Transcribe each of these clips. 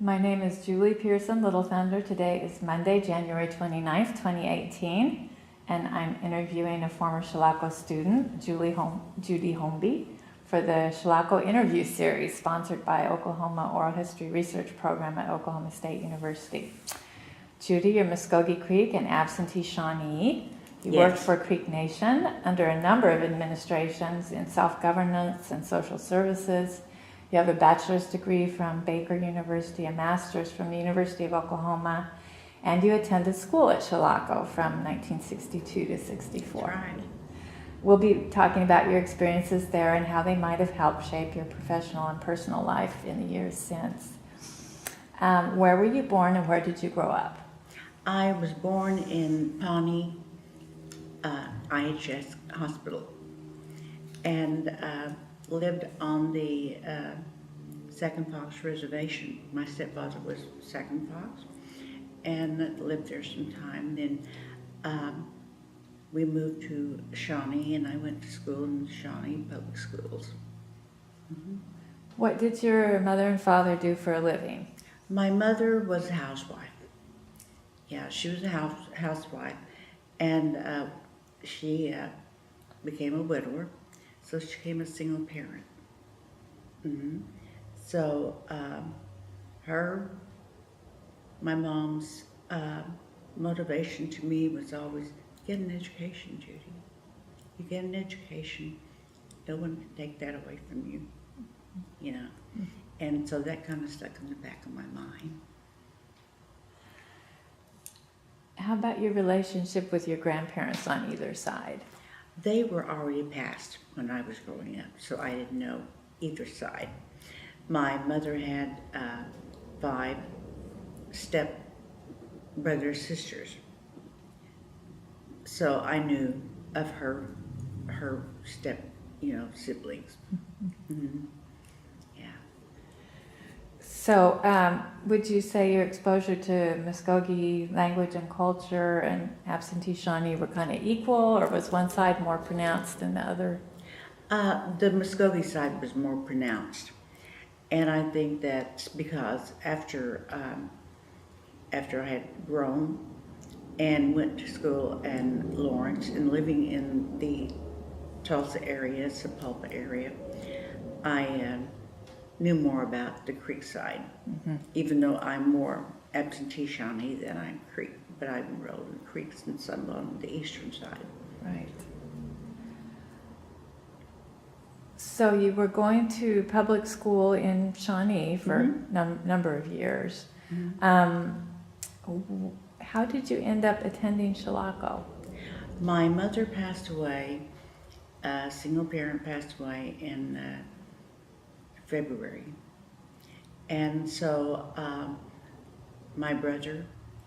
My name is Julie Pearson Little Thunder. Today is Monday, January 29th, 2018, and I'm interviewing a former Chilocco student, Judy Haumpy, for the Chilocco interview series sponsored by Oklahoma Oral History Research Program at Oklahoma State University. Judy, you're Muscogee Creek and Absentee Shawnee. You worked for Creek Nation under a number of administrations in self-governance and social services. You have a bachelor's degree from Baker University, a master's from the University of Oklahoma, and you attended school at Chilocco from 1962 to 64. That's right. We'll be talking about your experiences there and how they might have helped shape your professional and personal life in the years since. Where were you born and where did you grow up? I was born in Pawnee IHS Hospital and lived on the Second Fox Reservation. My stepfather was Second Fox and lived there some time. Then we moved to Shawnee and I went to school in the Shawnee Public Schools. Mm-hmm. What did your mother and father do for a living? My mother was a housewife. Yeah, she was a housewife, and she became a widower, so she became a single parent. Mm-hmm. So my mom's motivation to me was always, get an education, Judy. You get an education, no one can take that away from you, you know. And so that kind of stuck in the back of my mind. How about your relationship with your grandparents on either side? They were already passed when I was growing up, so I didn't know either side. My mother had 5 step brothers, sisters. So I knew of her step, siblings. Mm-hmm. Yeah. So, would you say your exposure to Muscogee language and culture and Absentee Shawnee were kind of equal, or was one side more pronounced than the other? The Muscogee side was more pronounced, and I think that's because after I had grown and went to school in Lawrence and living in the Tulsa area, Sapulpa area, I knew more about the Creek side, mm-hmm. even though I'm more Absentee Shawnee than I'm Creek, but I've enrolled in Creek since I'm on the eastern side. Right. So you were going to public school in Shawnee for Mm-hmm. number of years. Mm-hmm. How did you end up attending Chilocco? My mother passed away, a single parent passed away in February. And so my brother,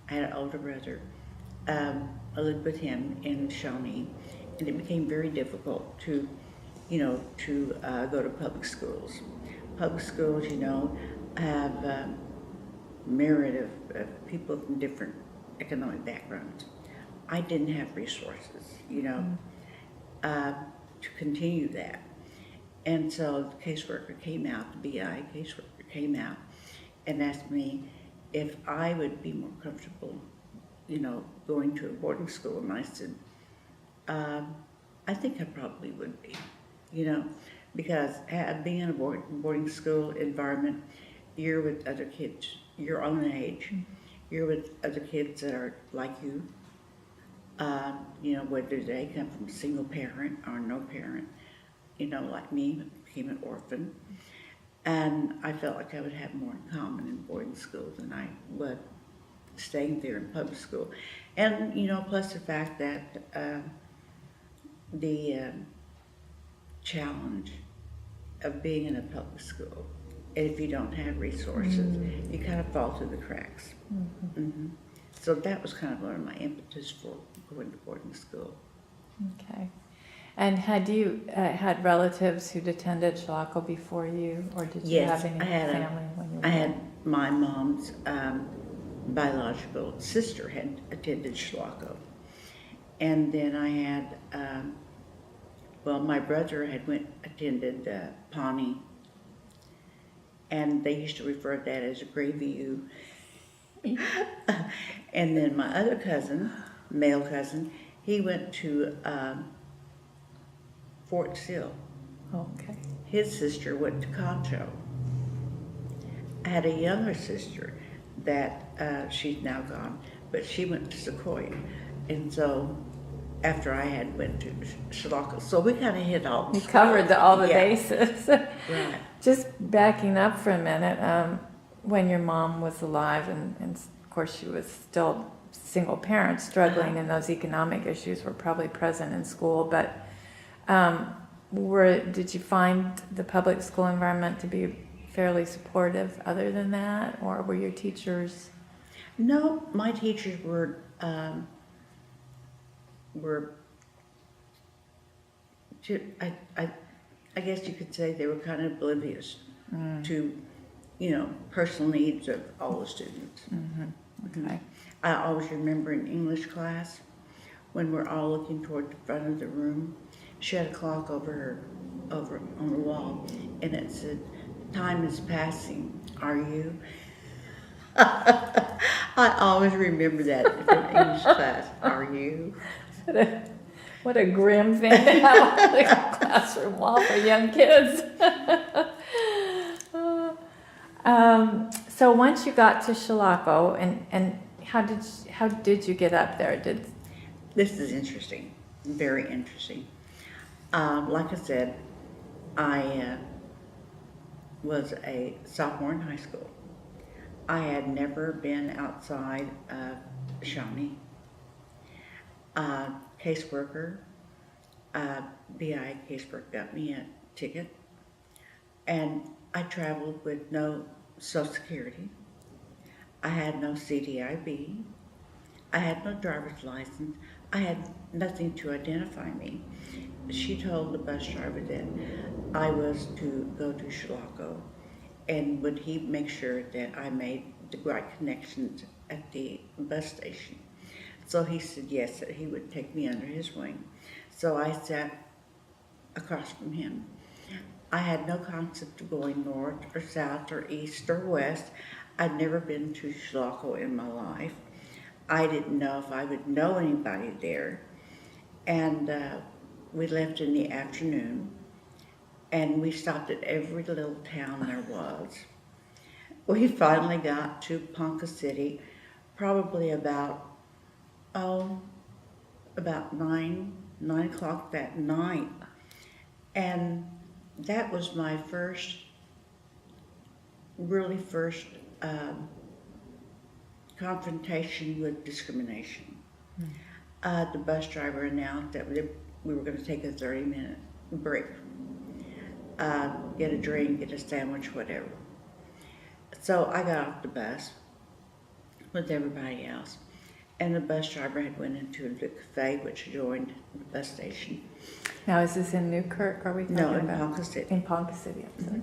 I had an older brother, I lived with him in Shawnee, and it became very difficult to go to public schools. Public schools, have a myriad of people from different economic backgrounds. I didn't have resources, to continue that. And so the caseworker came out, the BI caseworker came out and asked me if I would be more comfortable, going to a boarding school. And I said, I think I probably would be, because being in a boarding school environment, you're with other kids your own age, you're with other kids that are like you, whether they come from a single parent or no parent, like me, became an orphan. And I felt like I would have more in common in boarding school than I would staying there in public school. And, plus the fact that the challenge of being in a public school, if you don't have resources, you kind of fall through the cracks. Mm-hmm. Mm-hmm. So that was kind of one of my impetus for going to boarding school. Okay. And had you had relatives who'd attended Chilocco before you, or did you have any family when you were I had my mom's biological sister had attended Chilocco. And then I had, my brother had attended Pawnee, and they used to refer to that as a gravy U. And then my other cousin, male cousin, he went to Fort Sill. Okay. His sister went to Concho. I had a younger sister that she's now gone, but she went to Sequoia. And so after I had went to Chilocco, so we kind of hit all. You covered all the Yeah. bases. Right. Just backing up for a minute, when your mom was alive, and of course she was still single parent, struggling, and those economic issues were probably present in school, but did you find the public school environment to be fairly supportive other than that, or were your teachers? No, my teachers were I guess you could say they were kind of oblivious to, personal needs of all the students. Mm-hmm. Okay. I always remember in English class, when we're all looking toward the front of the room, she had a clock over on the wall, and it said, "Time is passing, are you?" I always remember that from English class. Are you? What a grim thing to have on the classroom wall for young kids. So once you got to Chilocco, and how did you get up there? This is interesting, very interesting. Like I said, I was a sophomore in high school. I had never been outside of Shawnee. Caseworker, BI caseworker got me a ticket, and I traveled with no Social Security. I had no CDIB. I had no driver's license. I had nothing to identify me. She told the bus driver that I was to go to Chilocco, and would he make sure that I made the right connections at the bus station. So he said yes, that he would take me under his wing. So I sat across from him. I had no concept of going north or south or east or west. I'd never been to Chilocco in my life. I didn't know if I would know anybody there. And we left in the afternoon, and we stopped at every little town there was. We finally got to Ponca City, probably about 9 o'clock that night. And that was my first confrontation with discrimination. The bus driver announced that we were going to take a 30-minute break, get a drink, get a sandwich, whatever. So I got off the bus with everybody else, and the bus driver had went into the cafe, which adjoined the bus station. Now, is this in Newkirk? Are we talking No, in about? Ponca City. In Ponca City, I'm sorry.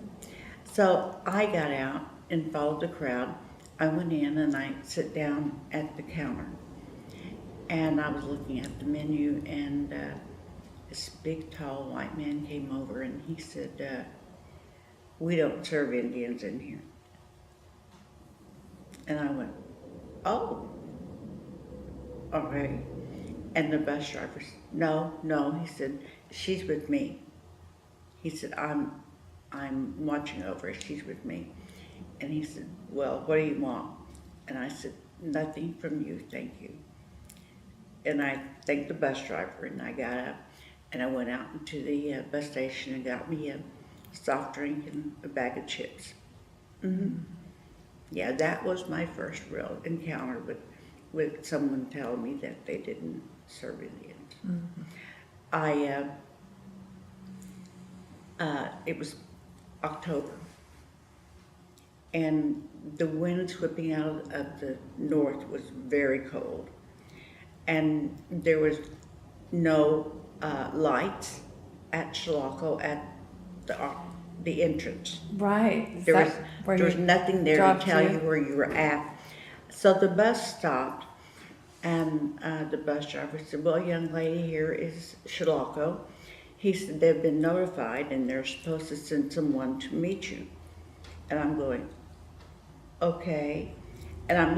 So I got out and followed the crowd. I went in and I sat down at the counter, and I was looking at the menu, and this big, tall white man came over, and he said, "We don't serve Indians in here." And I went, "Oh, okay." And the bus driver said, no, he said, "She's with me." He said, I'm watching over her, she's with me. And he said, "Well, what do you want?" And I said, "Nothing from you, thank you." And I thanked the bus driver, and I got up, and I went out into the bus station and got me a soft drink and a bag of chips. Yeah, that was my first real encounter with someone telling me that they didn't serve Indians. It was October, and the wind whipping out of the north was very cold, and there was no lights at Chilocco at the entrance. Right. There was nothing there to tell you where you were at. So the bus stopped, and the bus driver said, "Well, young lady, here is Chilocco." He said, "They've been notified, and they're supposed to send someone to meet you." And I'm going, okay. And I'm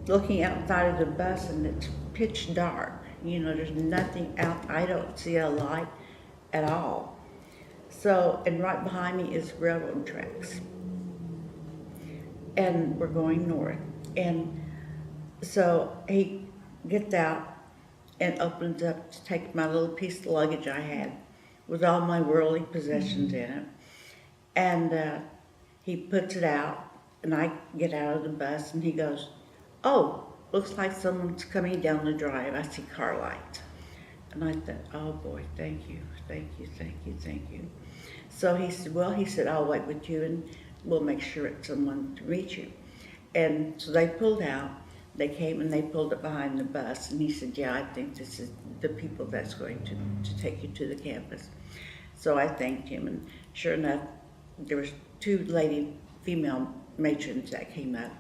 looking outside of the bus, and it's pitch dark. You know, there's nothing out. I don't see a light at all. So, and right behind me is railroad tracks. And we're going north. And so he gets out and opens up to take my little piece of luggage I had with all my worldly possessions in it. And he puts it out, and I get out of the bus, and he goes, "Oh, looks like someone's coming down the drive. I see car lights." And I thought, "Oh boy, thank you, thank you, thank you, thank you." So he said, "Well," he said, "I'll wait with you, and we'll make sure it's someone to meet you." And so they pulled out. They came and they pulled it behind the bus, and he said, "Yeah, I think this is the people that's going to take you to the campus." So I thanked him, and sure enough, there was two female matrons that came up.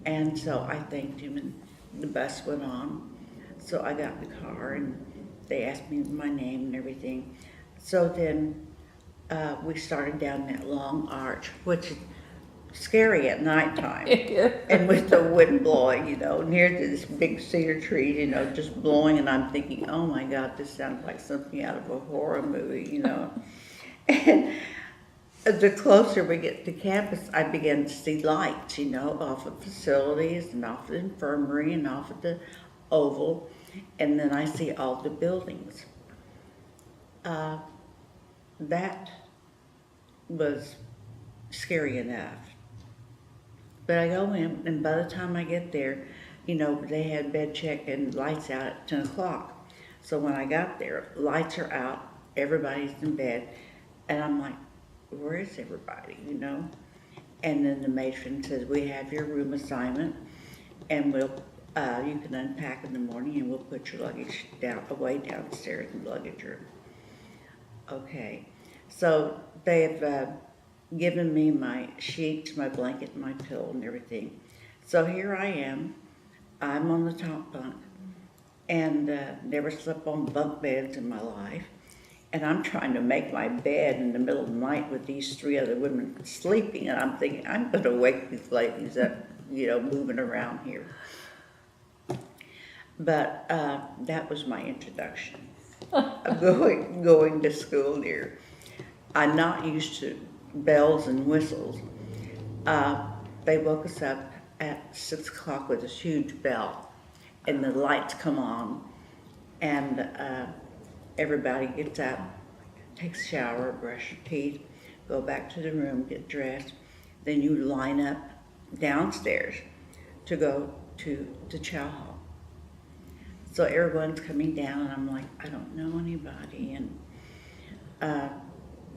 And so I thanked him, and the bus went on. So I got in the car, and they asked me my name and everything. So then we started down that long arch, which is scary at nighttime. And with the wind blowing, you know, near this big cedar tree, you know, just blowing. And I'm thinking, oh my God, this sounds like something out of a horror movie, you know. And the closer we get to campus, I began to see lights, you know, off of facilities and off the infirmary and off of the oval. And then I see all the buildings. That was scary enough. But I go in, and by the time I get there, you know, they had bed check and lights out at 10 o'clock. So when I got there, lights are out, everybody's in bed, and I'm like, where is everybody, you know? And then the matron says, "We have your room assignment, and you can unpack in the morning, and we'll put your luggage away downstairs in the luggage room." Okay, so they've given me my sheets, my blanket, my pillow, and everything. So here I am. I'm on the top bunk, and never slept on bunk beds in my life. And I'm trying to make my bed in the middle of the night with these three other women sleeping, and I'm thinking, I'm going to wake these ladies up, you know, moving around here. But that was my introduction of going to school here. I'm not used to bells and whistles. They woke us up at 6 o'clock with this huge bell, and the lights come on, and everybody gets up, takes a shower, brush your teeth, go back to the room, get dressed. Then you line up downstairs to go to the chow hall. So everyone's coming down, and I'm like, I don't know anybody. And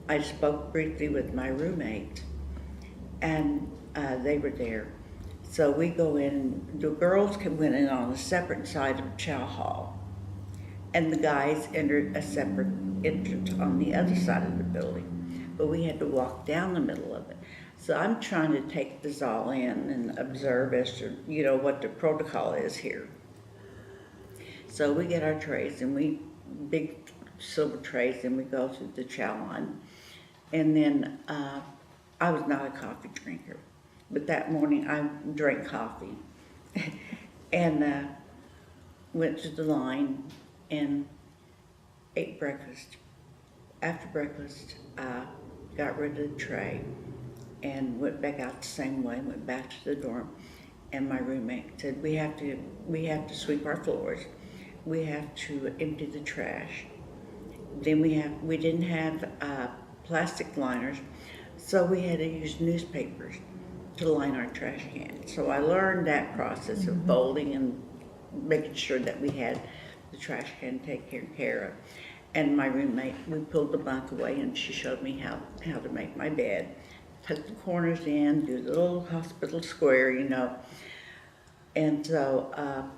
I spoke briefly with my roommate, and they were there. So we go in, the girls went in on a separate side of chow hall, and the guys entered a separate entrance on the other side of the building. But we had to walk down the middle of it. So I'm trying to take this all in and observe as to, you know, what the protocol is here. So we get our trays, and big silver trays, and we go to the chow line. And then I was not a coffee drinker, but that morning I drank coffee and went to the line and ate breakfast. After breakfast, I got rid of the tray and went back out the same way, went back to the dorm, and my roommate said, we have to sweep our floors. We have to empty the trash. Then we didn't have plastic liners, so we had to use newspapers to line our trash cans. So I learned that process of folding and making sure that we had the trash can taken care of. And my roommate, we pulled the bunk away, and she showed me how to make my bed. Tuck the corners in, do the little hospital square, you know. And so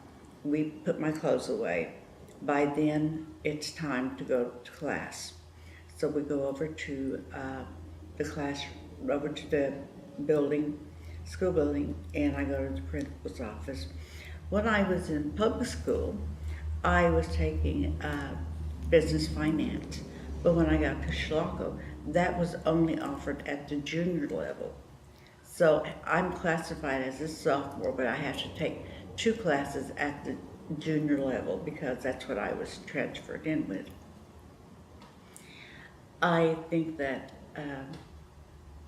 we put my clothes away. By then, it's time to go to class. So we go over to the building, school building, and I go to the principal's office. When I was in public school, I was taking business finance. But when I got to Chilocco, that was only offered at the junior level. So I'm classified as a sophomore, but I have to take 2 classes at the junior level because that's what I was transferred in with. I think that,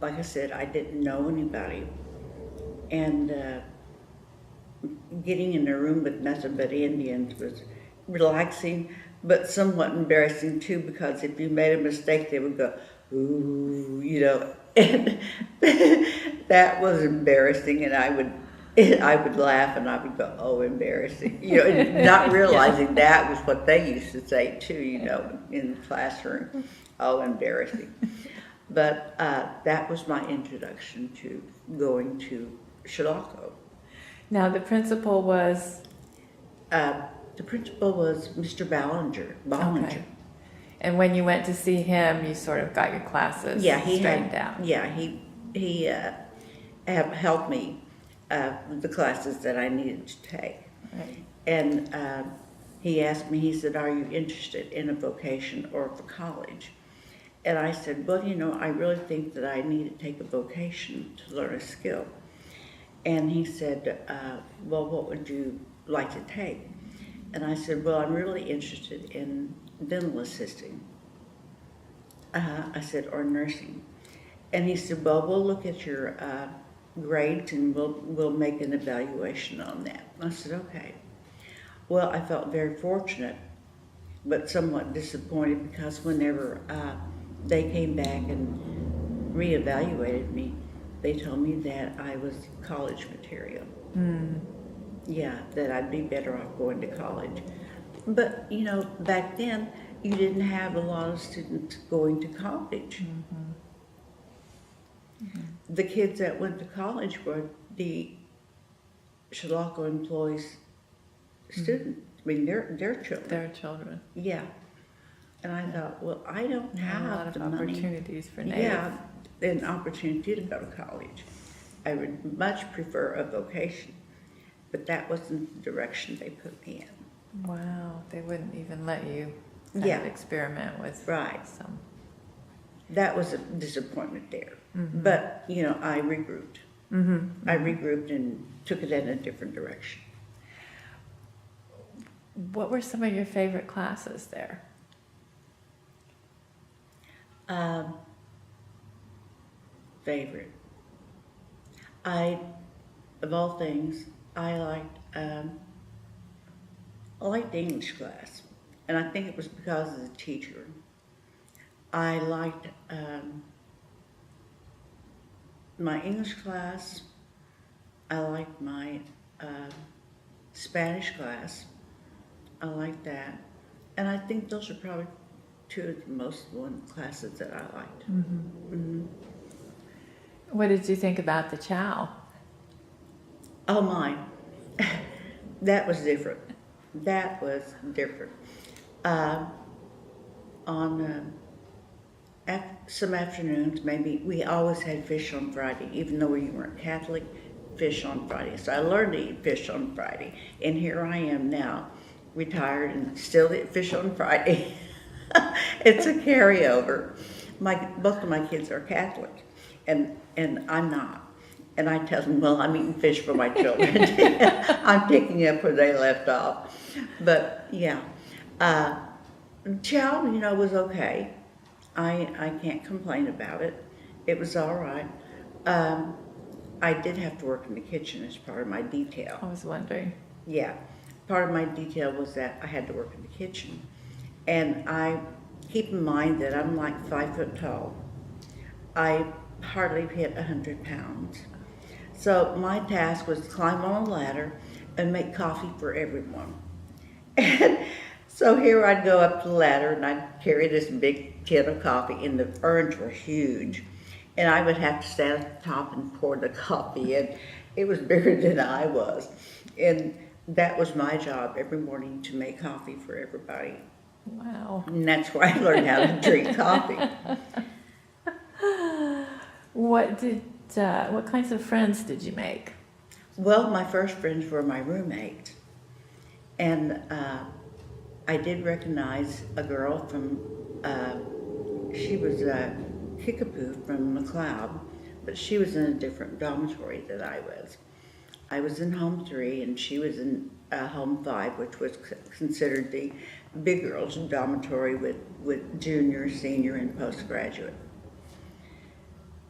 like I said, I didn't know anybody, and getting in a room with nothing but Indians was relaxing, but somewhat embarrassing too, because if you made a mistake, they would go, ooh, and that was embarrassing, and I would laugh and I would go, oh, embarrassing, and not realizing that was what they used to say too, in the classroom, oh, embarrassing. But that was my introduction to going to Chilocco. Now the principal was Mr. Ballinger. okay. And when you went to see him, you sort of got your classes straightened out. Yeah, he have helped me with the classes that I needed to take. Right. And he asked me, he said, are you interested in a vocation or for college? And I said, well, I really think that I need to take a vocation to learn a skill. And he said, well, what would you like to take? And I said, well, I'm really interested in dental assisting. I said, or nursing. And he said, well, we'll look at your grades and we'll make an evaluation on that. I said, okay. Well, I felt very fortunate, but somewhat disappointed because whenever they came back and reevaluated me, they told me that I was college material. Mm. Yeah, that I'd be better off going to college. But, back then, you didn't have a lot of students going to college. Mm-hmm. Mm-hmm. The kids that went to college were the Chilocco employees' students. I mean, their children. Their children. Yeah. And I thought, well, I don't have a lot of the money. opportunities for Native. Yeah, an opportunity to go to college. I would much prefer a vocation, but that wasn't the direction they put me in. Wow, they wouldn't even let you experiment with some. That was a disappointment there. Mm-hmm. But, I regrouped. Mm-hmm. I regrouped and took it in a different direction. What were some of your favorite classes there? Favorite. Of all things, I liked the English class, and I think it was because of the teacher. I liked my English class. I liked my Spanish class. I liked that, and I think those are probably 2 of the most one classes that I liked. Mm-hmm. Mm-hmm. What did you think about the chow? Oh my, that was different. That was different. On some afternoons, maybe, we always had fish on Friday, even though we weren't Catholic, fish on Friday. So I learned to eat fish on Friday, and here I am now, retired and still eat fish on Friday. It's a carryover. Both of my kids are Catholic, and I'm not. And I tell them, well, I'm eating fish for my children. I'm picking up where they left off. But yeah, chow, was okay. I can't complain about it. It was all right. I did have to work in the kitchen as part of my detail. I was wondering. Yeah, part of my detail was that I had to work in the kitchen. And I keep in mind that I'm like 5 foot tall. I hardly hit 100 pounds. So my task was to climb on a ladder and make coffee for everyone. And so here I'd go up the ladder and I'd carry this big tin of coffee, and the urns were huge. And I would have to stand at the top and pour the coffee in. It was bigger than I was. And that was my job every morning, to make coffee for everybody. Wow. And that's where I learned how to drink coffee. What kinds of friends did you make? Well, my first friends were my roommates. And I did recognize a girl from, she was Kickapoo from McLeod, but she was in a different dormitory than I was. I was in home 3 and she was in home 5, which was considered the big girls dormitory with junior, senior, and postgraduate.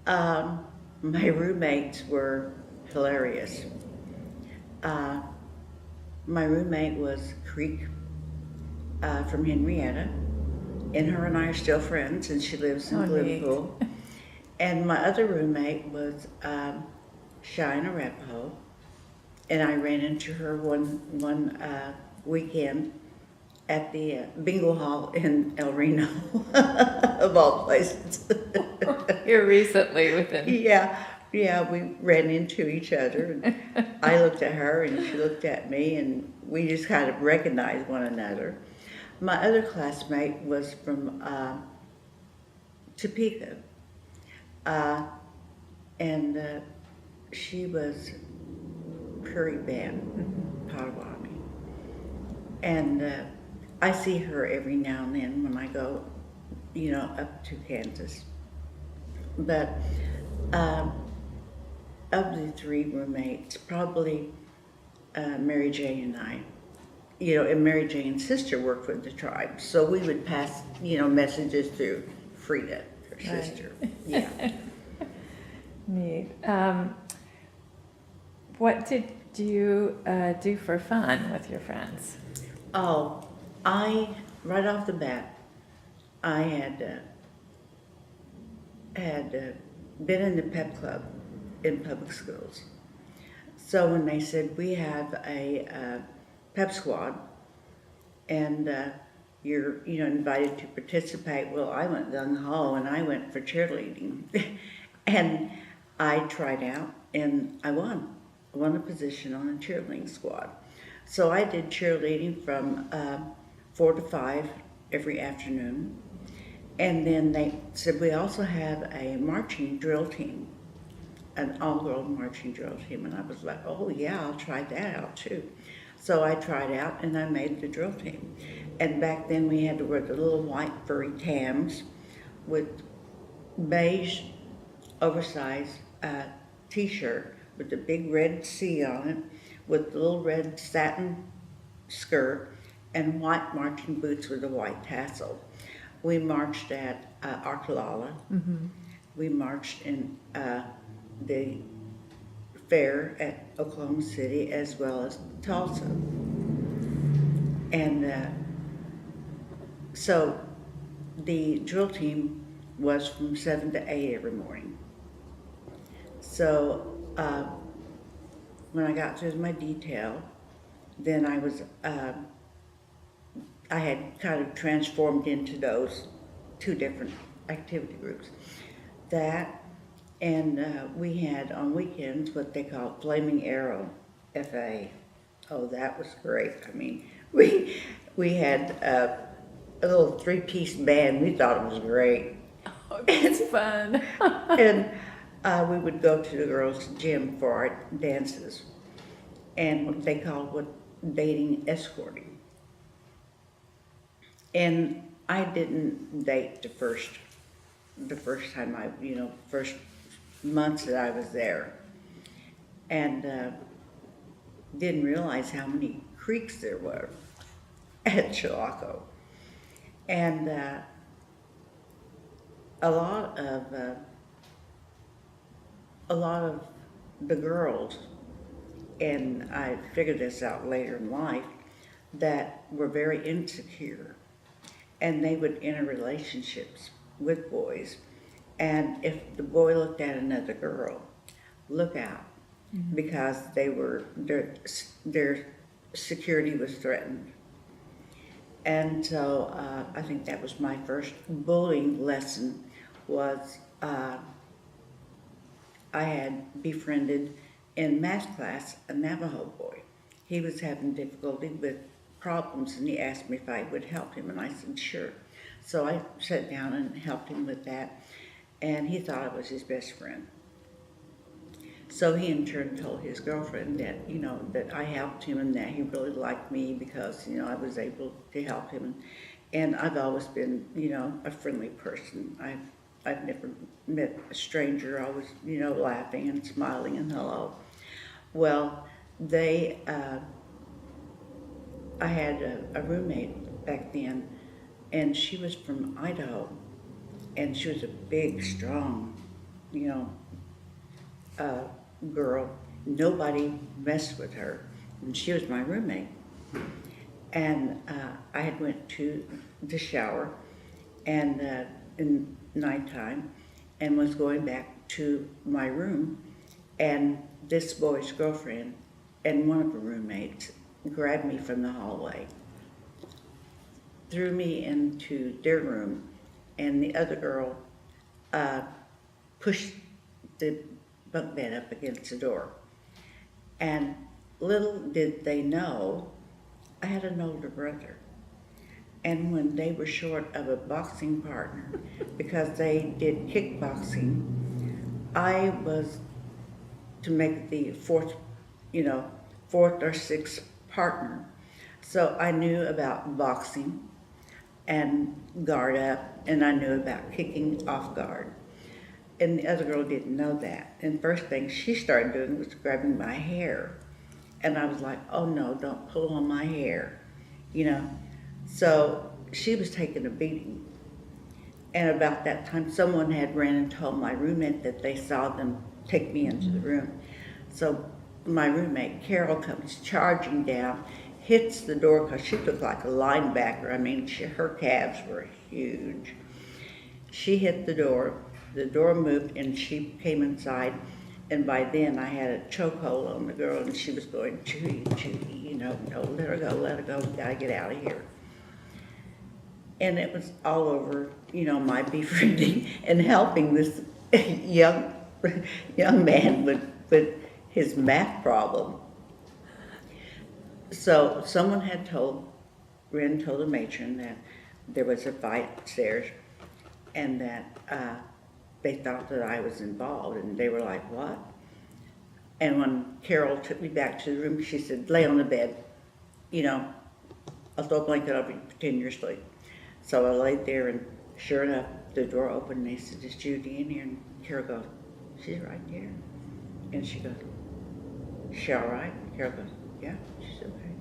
My roommates were hilarious. My roommate was Creek from Henrietta, and her and I are still friends, and she lives in Liverpool. And my other roommate was Shine Arapaho, and I ran into her one weekend at the bingo hall in El Reno, of all places. Here recently within. Yeah, we ran into each other. And I looked at her and she looked at me, and we just kind of recognized one another. My other classmate was from Topeka, and she was Prairie Band, Potawatomi. And I see her every now and then when I go, up to Kansas. But of the 3 roommates, probably Mary Jane and I, and Mary Jane's sister worked with the tribe, so we would pass, messages through Frida, her sister. Yeah. Neat. What did you do for fun with your friends? Oh, right off the bat, I had been in the pep club in public schools. So when they said we have a pep squad and you're invited to participate, well, I went gung ho and I went for cheerleading, and I tried out and I won a position on a cheerleading squad. So I did cheerleading from 4 to 5 every afternoon. And then they said, we also have a marching drill team, an all-girl marching drill team. And I was like, oh yeah, I'll try that out too. So I tried out and I made the drill team. And back then we had to wear the little white furry tams with beige oversized t-shirt with the big red C on it, with the little red satin skirt and white marching boots with a white tassel. We marched at Arkalala. Mm-hmm. We marched in the fair at Oklahoma City as well as Tulsa. And so the drill team was from 7 to 8 every morning. So when I got through my detail, then I had kind of transformed into those 2 different activity groups. That, and we had on weekends what they call Flaming Arrow FA. Oh, that was great. I mean, we had a little 3-piece band. We thought it was great. Oh, it's fun. And we would go to the girls' gym for our dances, and what they called dating escorting. And I didn't date the first time first months that I was there, and didn't realize how many creeks there were at Chilocco, and a lot of the girls, and I figured this out later in life, that were very insecure, and they would enter relationships with boys, and if the boy looked at another girl, look out, mm-hmm. because their security was threatened. And so I think that was my first bullying lesson. Was I had befriended in math class a Navajo boy. He was having difficulty with problems, and he asked me if I would help him, and I said sure. So I sat down and helped him with that, and he thought I was his best friend. So he in turn told his girlfriend that, that I helped him and that he really liked me because, I was able to help him. And I've always been, a friendly person. I've never met a stranger. I was, laughing and smiling and hello. Well, I had a roommate back then, and she was from Idaho, and she was a big, strong, you know, girl. Nobody messed with her, and she was my roommate. And I had went to the shower, and in nighttime, and was going back to my room, and this boy's girlfriend and one of her roommates grabbed me from the hallway, threw me into their room, and the other girl pushed the bunk bed up against the door. And little did they know, I had an older brother. And when they were short of a boxing partner, because they did kickboxing, I was to make the fourth or sixth partner. So I knew about boxing and guard up, and I knew about kicking off guard. And the other girl didn't know that. And first thing she started doing was grabbing my hair. And I was like, oh no, don't pull on my hair, So she was taking a beating. And about that time, someone had ran and told my roommate that they saw them take me into the room. So my roommate, Carol, comes charging down, hits the door, because she looked like a linebacker. I mean, her calves were huge. She hit the door moved, and she came inside. And by then, I had a chokehold on the girl, and she was going, Judy, no, let her go, we gotta get out of here. And it was all over, my befriending and helping this young man with his math problem. So someone had told the matron that there was a fight upstairs, and that they thought that I was involved, and they were like, what? And when Carol took me back to the room, she said, lay on the bed, I'll throw a blanket over you, pretend you're asleep. So I laid there, and sure enough, the door opened, and they said, is Judy in here? And Carol goes, she's right there. And she goes, is she all right? And Carol goes, yeah, she's okay.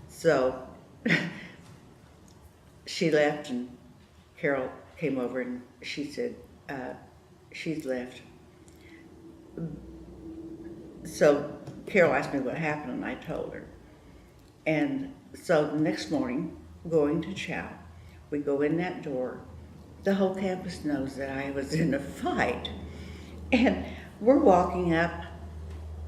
So she left, and Carol came over, and she said, she's left. So Carol asked me what happened, and I told her. And so the next morning, going to chow, we go in that door. The whole campus knows that I was in a fight. And we're walking up,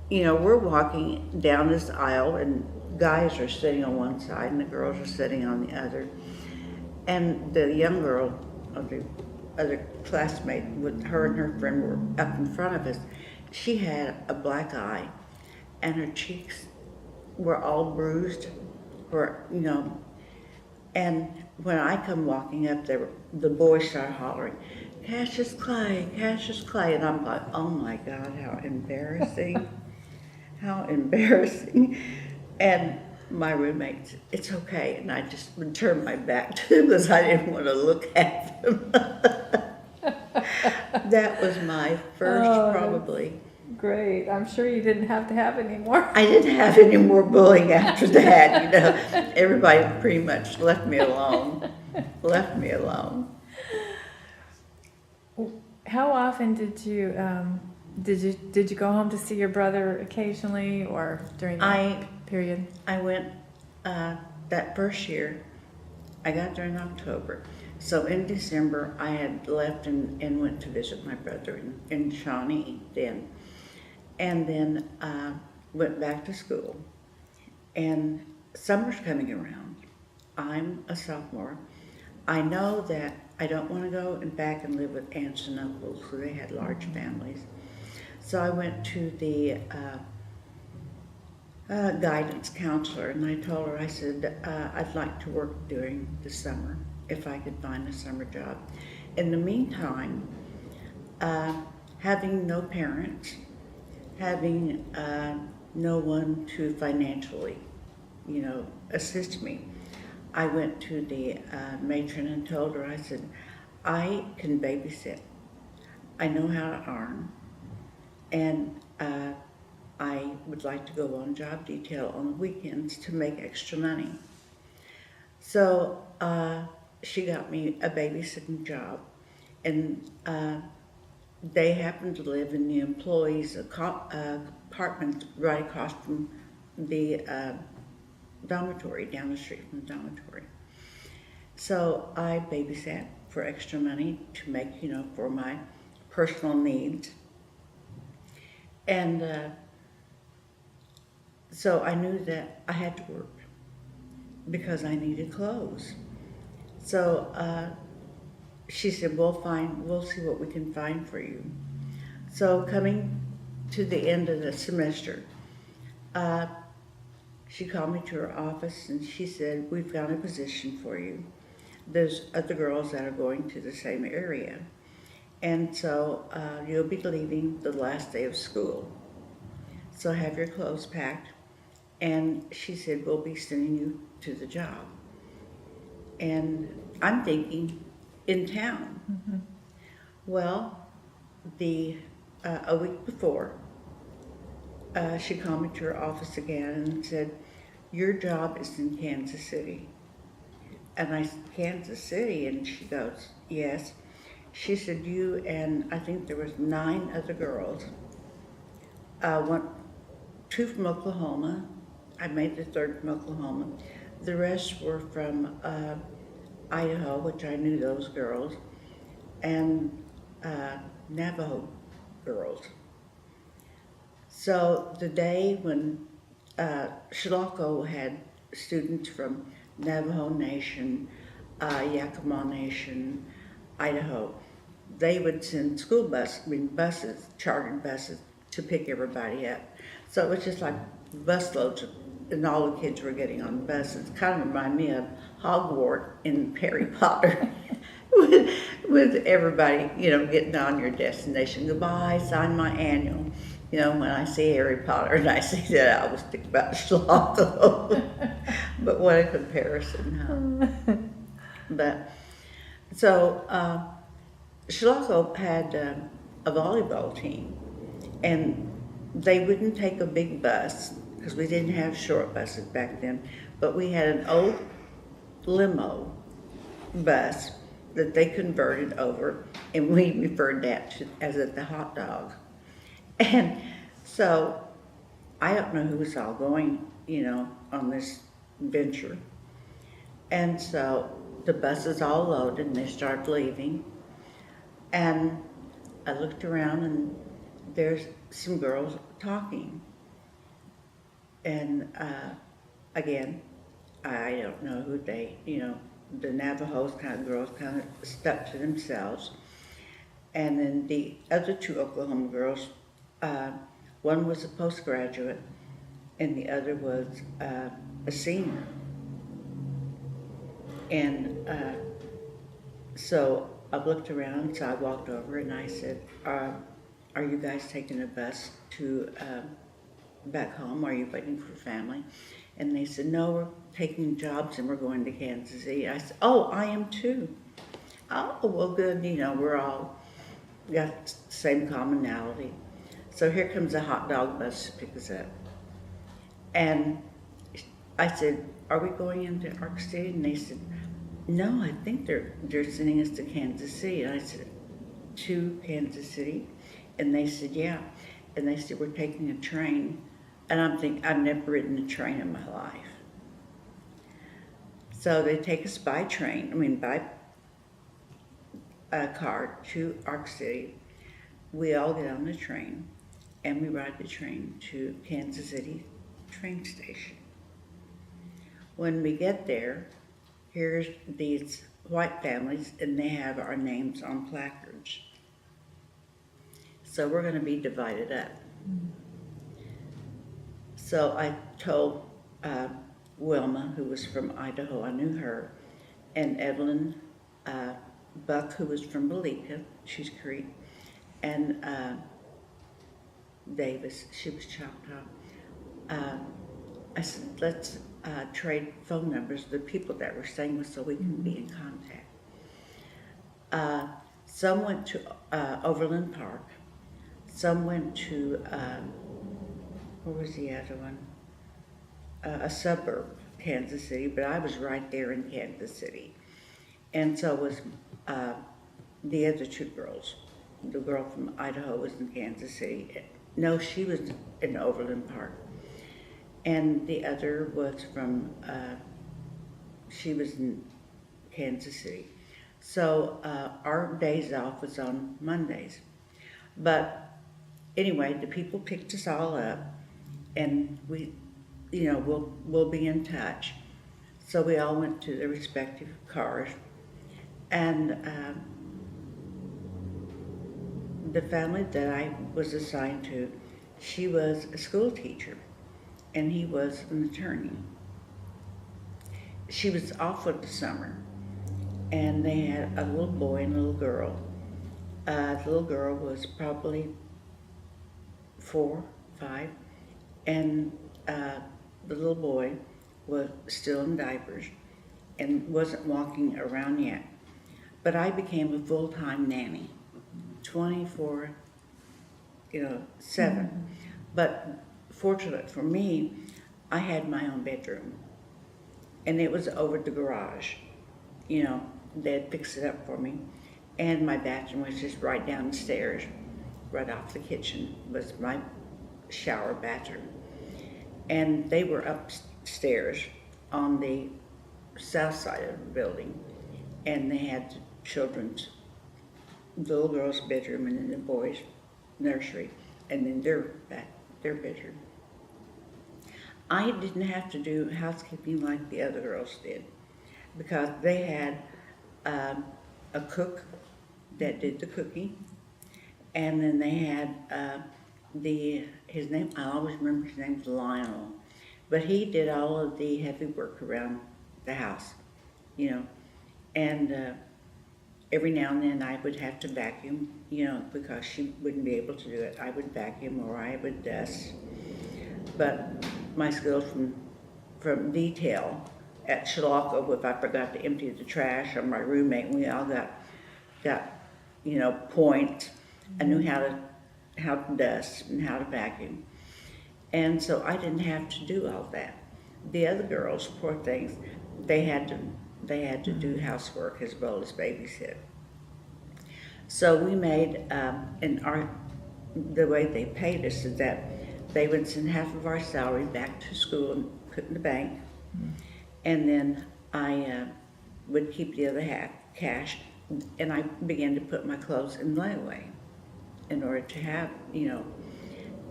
we're walking down this aisle, and guys are sitting on one side and the girls are sitting on the other. And the young girl, or the other classmate, with her and her friend were up in front of us. She had a black eye, and her cheeks were all bruised, and when I come walking up there, the boys start hollering, Cassius Clay, and I'm like, oh my God, how embarrassing, how embarrassing. And my roommate said, it's okay, and I just would turn my back to them because I didn't want to look at them. That was my first, probably. Great. I'm sure you didn't have to have any more. I didn't have any more bullying after that, Everybody pretty much left me alone. How often did you go home to see your brother occasionally, or during that period? I went that first year. I got there in October. So in December, I had left and went to visit my brother in Shawnee then. And then went back to school. And summer's coming around. I'm a sophomore. I know that I don't want to go back and live with aunts and uncles, who they had large families. So I went to the guidance counselor, and I told her, I said, I'd like to work during the summer, if I could find a summer job. In the meantime, having no parents, having no one to financially, assist me, I went to the matron and told her, I said, I can babysit. I know how to earn, and I would like to go on job detail on the weekends to make extra money. So she got me a babysitting job, and they happened to live in the employees' apartment right across from the dormitory, down the street from the dormitory. So I babysat for extra money to make, for my personal needs. And so I knew that I had to work because I needed clothes. So she said, we'll see what we can find for you. So coming to the end of the semester, she called me to her office and she said, we've got a position for you. There's other girls that are going to the same area. And so you'll be leaving the last day of school. So have your clothes packed. And she said, we'll be sending you to the job. And I'm thinking, in town. Mm-hmm. Well, a week before, she called me to her office again and said, your job is in Kansas City. And I said, Kansas City? And she goes, yes. She said, you and I think there was 9 other girls, 2 from Oklahoma. I made the 3rd from Oklahoma. The rest were from Idaho, which I knew those girls, and Navajo girls. So the day when Chilocco had students from Navajo Nation, Yakima Nation, Idaho, they would send buses, chartered buses, to pick everybody up. So it was just like busloads, and all the kids were getting on buses. Kind of reminded me of Hogwarts in Harry Potter. with everybody, getting on your destination. Goodbye, sign my annual. When I see Harry Potter and I see that, I always think about Chilocco. But what a comparison, huh? But, so, Chilocco had a volleyball team, and they wouldn't take a big bus, because we didn't have short buses back then, but we had an old limo bus that they converted over, and we referred that to as the hot dog. And so I don't know who was all going, on this venture. And so the bus is all loaded and they start leaving. And I looked around and there's some girls talking. And again, I don't know who they, the Navajos kind of girls kind of stuck to themselves. And then the other 2 Oklahoma girls, one was a postgraduate and the other was a senior. And so I looked around, so I walked over and I said, are you guys taking a bus to back home? Are you waiting for family? And they said, no, we're taking jobs and we're going to Kansas City. I said, oh, I am too. Oh, well, good, we're all got the same commonality. So here comes a hot dog bus to pick us up. And I said, are we going into Ark City? And they said, no, I think they're sending us to Kansas City. And I said, to Kansas City? And they said, yeah. And they said, we're taking a train. And I'm thinking, I've never ridden a train in my life. So they take us by car to Ark City. We all get on the train and we ride the train to Kansas City train station. When we get there, here's these white families and they have our names on placards. So we're going to be divided up. So I told Wilma, who was from Idaho, I knew her, and Evelyn Buck, who was from Belika, she's Creek, and Davis, she was Choctaw. I said, let's trade phone numbers of the people that we're staying with so we can be in contact. Some went to Overland Park. Some went to, where was the other one? A suburb of Kansas City, but I was right there in Kansas City. And so was the other two girls. The girl from Idaho was in Kansas City. No, she was in Overland Park. And the other was from, she was in Kansas City. So our days off was on Mondays. But anyway, the people picked us all up, and we, we'll be in touch. So we all went to their respective cars, and the family that I was assigned to, she was a school teacher, and he was an attorney. She was off for the summer, and they had a little boy and a little girl. The little girl was probably 4, 5, and the little boy was still in diapers and wasn't walking around yet. But I became a full-time nanny, 24, 7. But fortunate for me, I had my own bedroom, and it was over the garage. They'd fix it up for me, and my bathroom was just right down the stairs, right off the kitchen was my shower bathroom. And they were upstairs on the south side of the building, and they had children's, little girl's bedroom, and then the boys' nursery, and then their bedroom. I didn't have to do housekeeping like the other girls did, because they had a cook that did the cooking, and then they had his name, I always remember his name was Lionel, but he did all of the heavy work around the house, and every now and then I would have to vacuum, because she wouldn't be able to do it. I would vacuum or I would dust, but my skills from detail at Chilocco, if I forgot to empty the trash, or my roommate, we all got points. I knew how to dust and how to vacuum, and so I didn't have to do all that. The other girls, poor things, they had to do housework as well as babysit. So we made, the way they paid us is that they would send half of our salary back to school and put in the bank, and then I would keep the other half cash, and I began to put my clothes in layaway in order to have,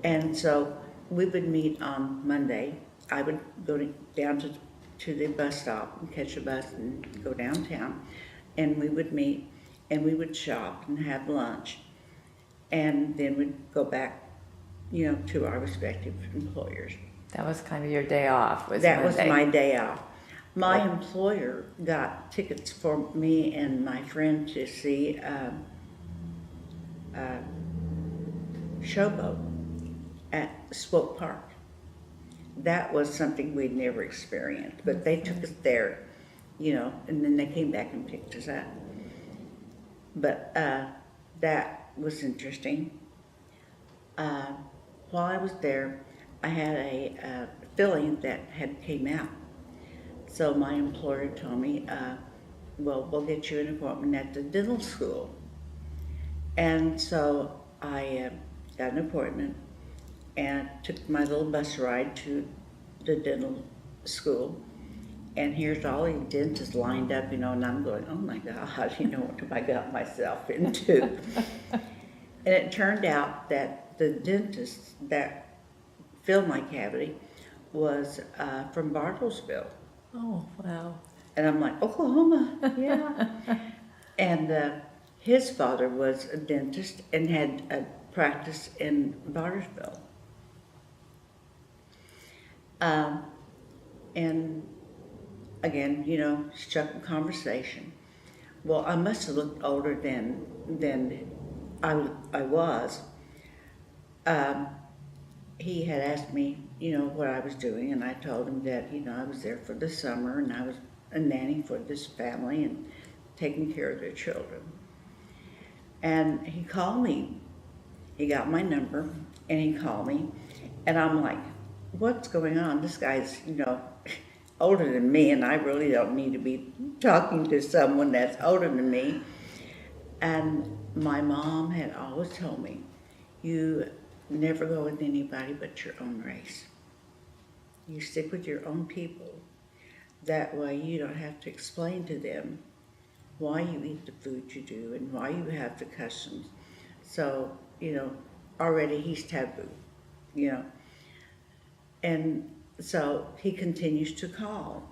and so we would meet on Monday. I would go down to the bus stop and catch a bus and go downtown, and we would meet, and we would shop and have lunch, and then we'd go back, to our respective employers. That was kind of your day off, was That Monday. was my day off. My employer got tickets for me and my friend to see Showboat at Swope Park. That was something we'd never experienced, but they took us there, and then they came back and picked us up. But that was interesting. While I was there, I had a filling that had came out. So my employer told me, well, we'll get you an appointment at the dental school. And so I got an appointment and took my little bus ride to the dental school. And here's all these dentists lined up, and I'm going, oh my God, what have I got myself into? And it turned out that the dentist that filled my cavity was from Bartlesville. Oh, wow. And I'm like, Oklahoma, yeah. And his father was a dentist and had a practice in Bartlesville. And again, struck a conversation. Well, I must have looked older than I was. He had asked me, what I was doing, and I told him that, I was there for the summer, and I was a nanny for this family and taking care of their children. And he called me. He got my number and he called me. And I'm like, what's going on? This guy's, older than me, and I really don't need to be talking to someone that's older than me. And my mom had always told me, you never go with anybody but your own race. You stick with your own people. That way you don't have to explain to them why you eat the food you do and why you have the customs. So, already he's taboo, And so he continues to call.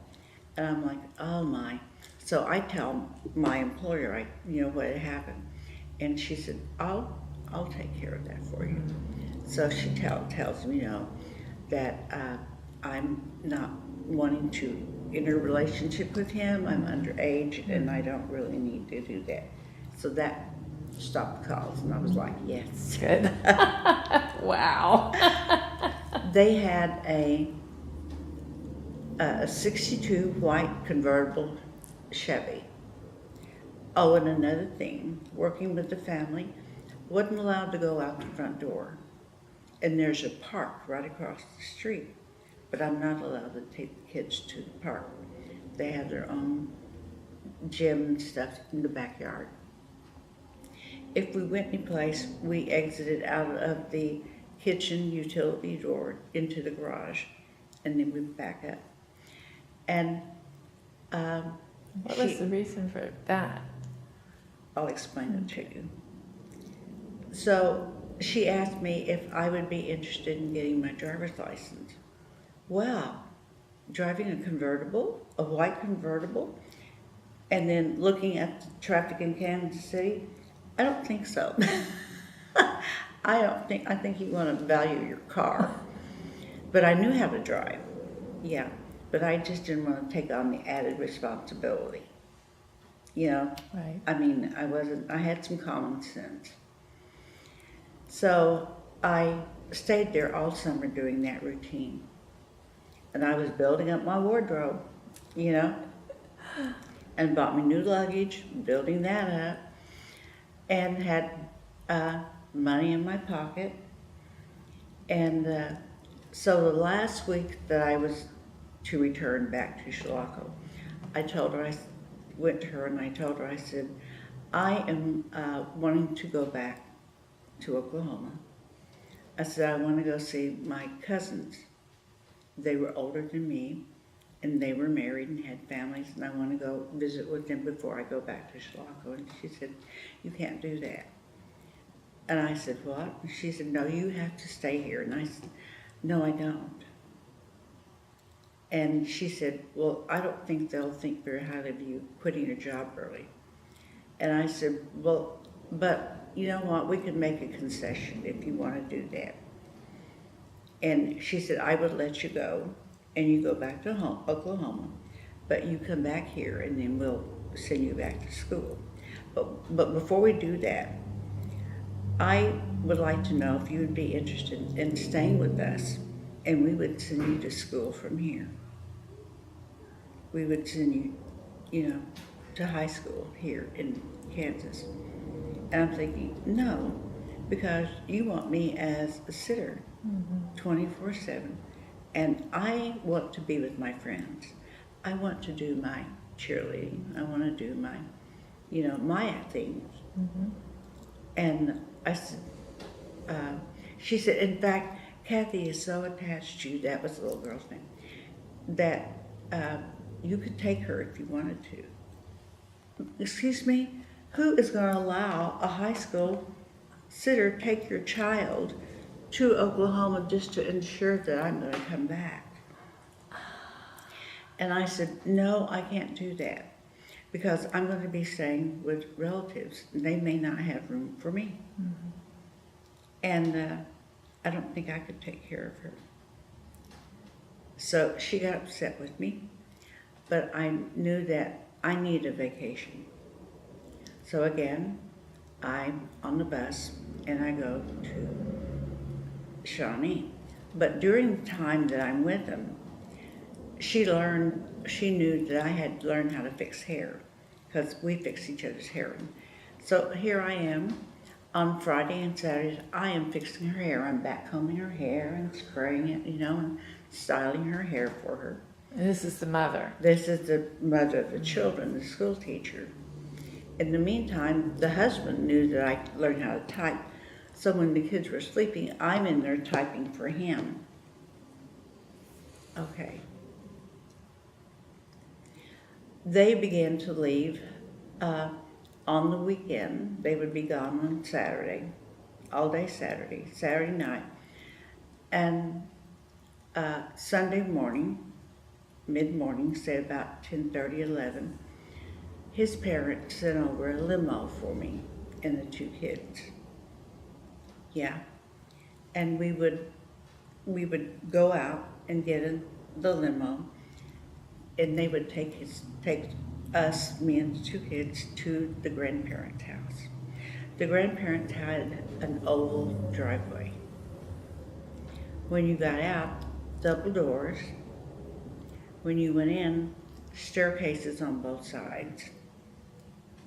And I'm like, oh my. So I tell my employer, what had happened. And she said, I'll take care of that for you. So she tells me, that I'm not wanting to enter a relationship with him. I'm underage and I don't really need to do that. So that stopped the calls and I was like, yes. Good. Wow. They had a 62 white convertible Chevy. Oh, and another thing, working with the family, wasn't allowed to go out the front door. And there's a park right across the street, but I'm not allowed to take the kids to the park. They have their own gym and stuff in the backyard. If we went anyplace, we exited out of the kitchen utility door into the garage, and then we back up. And What was the reason for that? I'll explain it to you. So she asked me if I would be interested in getting my driver's license. Well, driving a convertible, a white convertible, and then looking at the traffic in Kansas City, I don't think so. I think you want to value your car. But I knew how to drive, yeah. But I just didn't want to take on the added responsibility. Right. I had some common sense. So I stayed there all summer doing that routine. And I was building up my wardrobe, and bought me new luggage, building that up, and had money in my pocket. And so the last week that I was to return back to Chilocco, I went to her and I told her, I said, I am wanting to go back to Oklahoma. I said, I want to go see my cousins. They were older than me, and they were married and had families, and I want to go visit with them before I go back to Chilocco. And she said, you can't do that. And I said, what? And she said, no, you have to stay here. And I said, no, I don't. And she said, well, I don't think they'll think very highly of you quitting your job early. And I said, well, but you know what, we can make a concession if you want to do that. And she said, I would let you go, and you go back to Oklahoma, but you come back here and then we'll send you back to school. But before we do that, I would like to know if you would be interested in staying with us, and we would send you to school from here. We would send you, to high school here in Kansas. And I'm thinking, no, because you want me as a sitter 24/7. And I want to be with my friends. I want to do my cheerleading. I want to do my, my things. And I said, she said, in fact, Kathy is so attached to you, that was the little girl's name, that you could take her if you wanted to. Excuse me? Who is going to allow a high school sitter take your child to Oklahoma just to ensure that I'm going to come back? And I said, no, I can't do that, because I'm going to be staying with relatives. They may not have room for me. And I don't think I could take care of her. So she got upset with me, but I knew that I need a vacation. So again, I'm on the bus and I go to Shawnee. But during the time that I'm with them, she knew that I had learned how to fix hair, because we fix each other's hair. So here I am on Friday and Saturdays. I am fixing her hair. I'm back combing her hair and spraying it, and styling her hair for her. And this is the mother. This is the mother of the children, the school teacher. In the meantime, the husband knew that I learned how to type. So when the kids were sleeping, I'm in there typing for him. Okay. They began to leave on the weekend. They would be gone on Saturday, all day Saturday night. And Sunday morning, mid-morning, say about 10:30, 11, his parents sent over a limo for me and the two kids. Yeah. And we would go out and get in the limo, and they would take us, me and the two kids, to the grandparents' house. The grandparents had an oval driveway. When you got out, double doors. When you went in, staircases on both sides.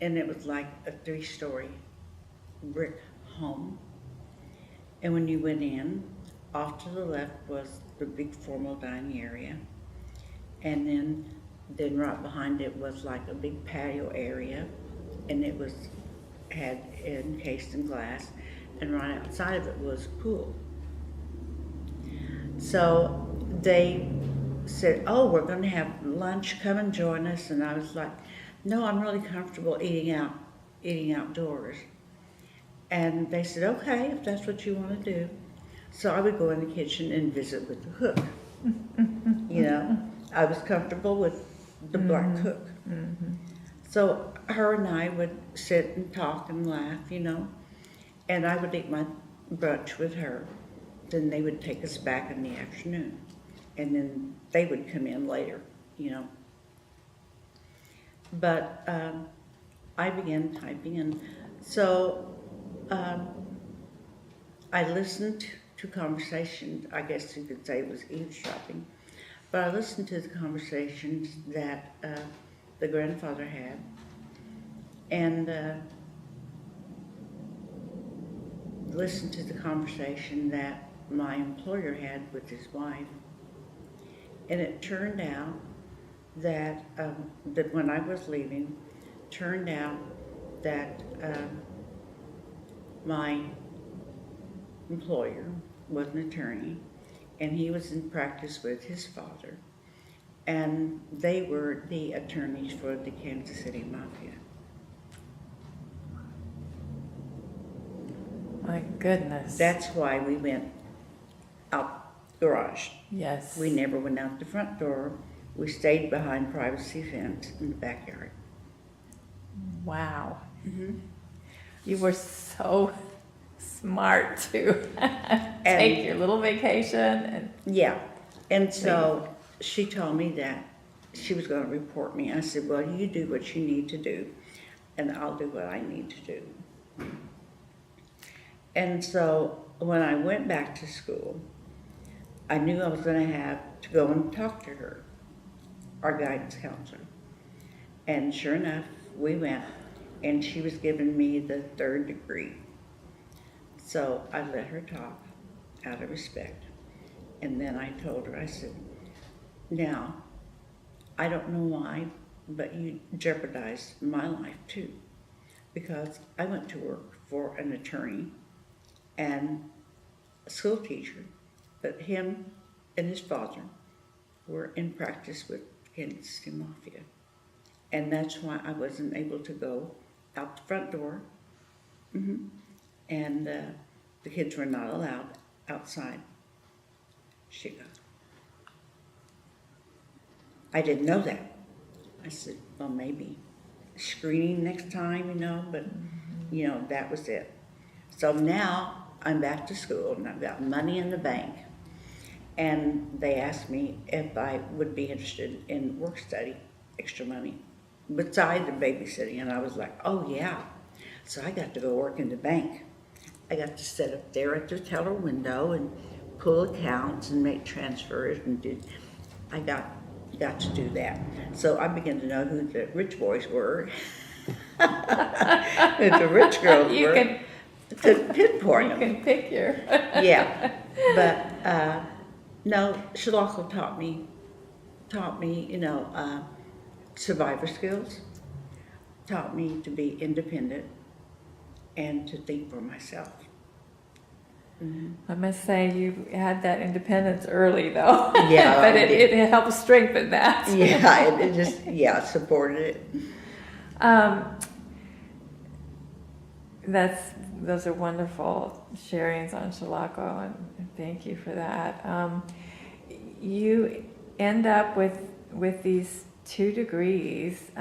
And it was like a 3-story brick home. And when you went in, off to the left was the big formal dining area. And then right behind it was like a big patio area, and it had encased in glass, and right outside of it was a pool. So they said, "Oh, we're going to have lunch, come and join us." And I was like, "No, I'm really comfortable eating outdoors." And they said, "Okay, if that's what you want to do." So I would go in the kitchen and visit with the cook. I was comfortable with the black cook. Mm-hmm. So her and I would sit and talk and laugh, and I would eat my brunch with her. Then they would take us back in the afternoon, and then they would come in later, But I began typing, and so I listened to conversations. I guess you could say it was eavesdropping. But I listened to the conversations that the grandfather had, and listened to the conversation that my employer had with his wife. And it turned out that when I was leaving, my employer was an attorney, and he was in practice with his father, and they were the attorneys for the Kansas City Mafia. My goodness. That's why we went out the garage. Yes. We never went out the front door. We stayed behind privacy fence in the backyard. Wow. Mm-hmm. You were so smart to take your little vacation. Yeah. And so she told me that she was going to report me. I said, "Well, you do what you need to do, and I'll do what I need to do." And so when I went back to school, I knew I was going to have to go and talk to her, our guidance counselor. And sure enough, we went, and she was giving me the 3rd degree. So I let her talk out of respect. And then I told her, I said, "Now, I don't know why, but you jeopardized my life too. Because I went to work for an attorney and a school teacher, but him and his father were in practice with Kansas City Mafia. And that's why I wasn't able to go out the front door. Mm-hmm. And the kids were not allowed outside Chicago. I didn't know that. I said, well, maybe screening next time, but, that was it. So now I'm back to school, and I've got money in the bank. And they asked me if I would be interested in work study, extra money, besides the babysitting. And I was like, oh, yeah. So I got to go work in the bank. I got to sit up there at the teller window and pull accounts and make transfers I got to do that. So I began to know who the rich boys were. It's a rich girl's You word. can, To pinpoint you them. can pick your. Yeah, but no, Chilocco taught me, survivor skills, taught me to be independent and to think for myself. I must say you had that independence early though. Yeah, But I it, did. it helped strengthen that. Yeah, it just, supported it. Those are wonderful sharings on Chilocco, and thank you for that. You end up with these 2 degrees,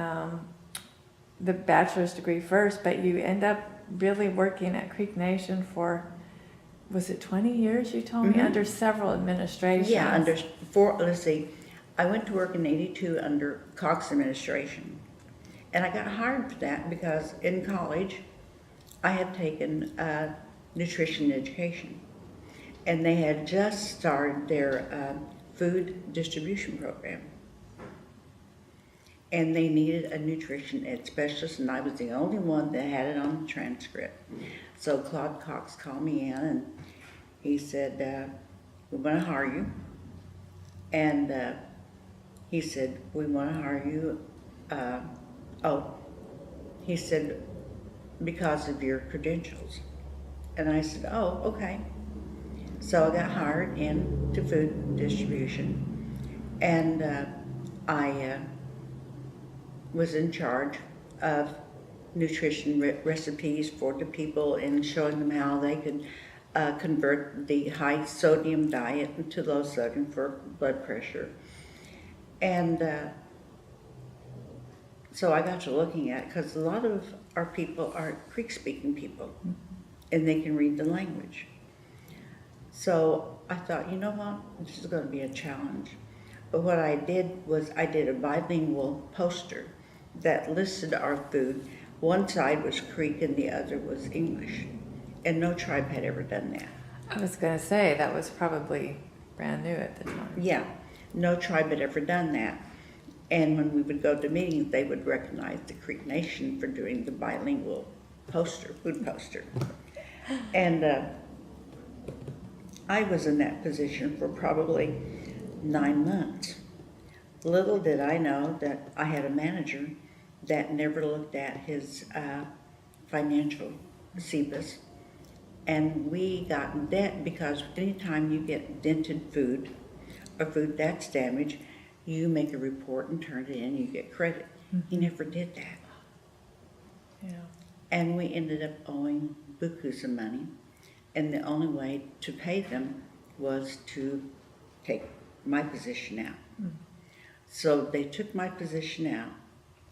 the bachelor's degree first, but you end up really working at Creek Nation for, was it 20 years you told me, Mhm. under several administrations? Yeah, I went to work in '82 under Cox administration. And I got hired for that because in college, I had taken nutrition education. And they had just started their food distribution program. And they needed a nutrition ed specialist, and I was the only one that had it on the transcript. So Claude Cox called me in, and he said, we want to hire you. And he said, we want to hire you. He said, because of your credentials. And I said, oh, okay. So I got hired into food distribution, and I was in charge of nutrition recipes for the people and showing them how they could convert the high sodium diet into low sodium for blood pressure. And so I got to looking at, because a lot of our people are Creek speaking people, and they can read the language. So I thought, you know what, this is going to be a challenge. But what I did was I did a bilingual poster that listed our food. One side was Creek and the other was English. And no tribe had ever done that. I was going to say, that was probably brand new at the time. Yeah, no tribe had ever done that. And when we would go to meetings, they would recognize the Creek Nation for doing the bilingual poster, food poster. And I was in that position for probably 9 months. Little did I know that I had a manager that never looked at his financial CBIS. And we got in debt because anytime you get dented food or food that's damaged, you make a report and turn it in, you get credit. He never did that. Yeah. And we ended up owing bukus of money. And the only way to pay them was to take my position out. So they took my position out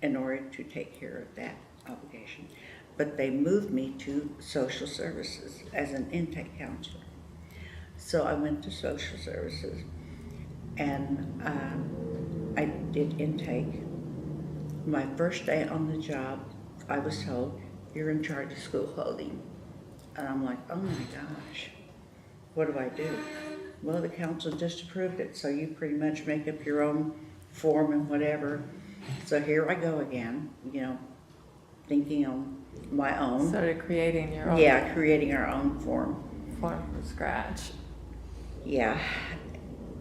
in order to take care of that obligation. But they moved me to social services as an intake counselor. So I went to social services, and I did intake. My first day on the job, I was told, you're in charge of school clothing. And I'm like, oh my gosh, what do I do? Well, the council just approved it, so you pretty much make up your own form and whatever. So here I go again, thinking on my own. Started creating your own. Yeah, creating our own form. Form from scratch. Yeah.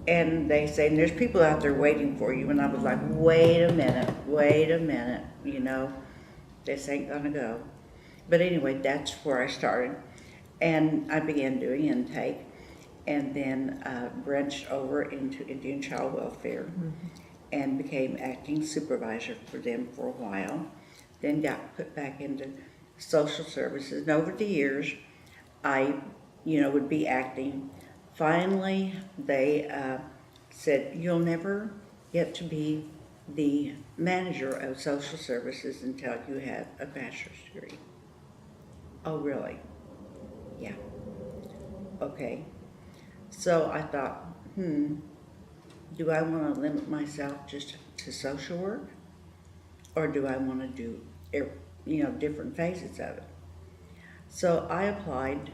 And they say, there's people out there waiting for you. And I was like, wait a minute, this ain't gonna go. But anyway, that's where I started. And I began doing intake, and then branched over into Indian Child Welfare, and became acting supervisor for them for a while. Then got put back into social services. And over the years, I, would be acting. Finally, they said, you'll never get to be the manager of social services until you have a bachelor's degree. Oh, really? Yeah. Okay. So I thought, do I want to limit myself just to social work? Or do I want to do, different phases of it? So I applied,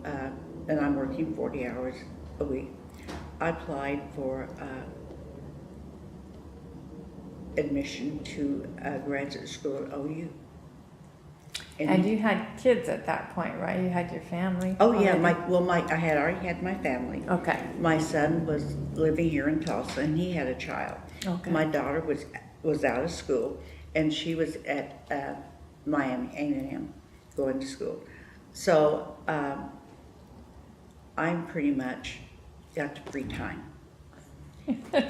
and I'm working 40 hours a week. I applied for admission to graduate school at OU. And you had kids at that point, right? You had your family? Oh yeah, already? I had already had my family. Okay. My son was living here in Tulsa, and he had a child. Okay. My daughter was out of school, and she was at Miami A&M going to school. So I'm pretty much got the free time.